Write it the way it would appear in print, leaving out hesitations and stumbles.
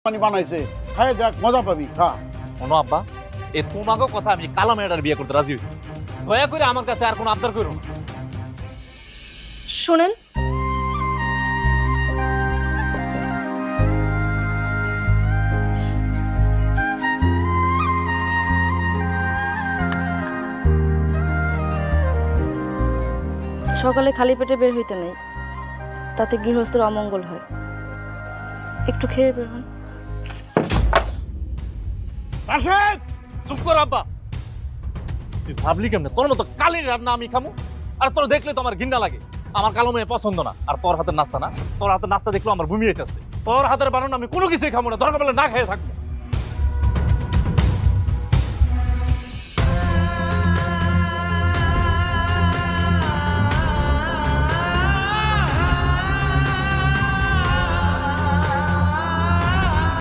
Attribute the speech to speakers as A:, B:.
A: পানি বানাইছে, খাই দেখ, মজা পাবি, খা।
B: শোনো আব্বা, এই তোমাকে কথা আমি কালা মেয়েটার বিয়ে করতে রাজি হয়েছি। দয়া করে আমার কাছে আর কোনো আবদার করো না।
C: শোনেন, সকালে খালি পেটে বের হইতে নেই, তাতে গৃহস্থের অমঙ্গল হয়। একটু খেয়ে বের হন।
A: রাশেদ!
B: চুপ কর আব্বা। তুই ভাবলি কেমনে তোর মতো কালির রান্না আমি খামু? আর তোর দেখলে তো আমার ঘৃণা লাগে। আমার কালো মেয়ে পছন্দ না। আর তোর হাতের নাস্তা না, তোর হাতের নাস্তা দেখলেও আমার বমি হইতেছে। তোর হাতের বানানো আমি কোনো কিছুই খামু না, দরকার পড়লে না খেয়ে থাকবো।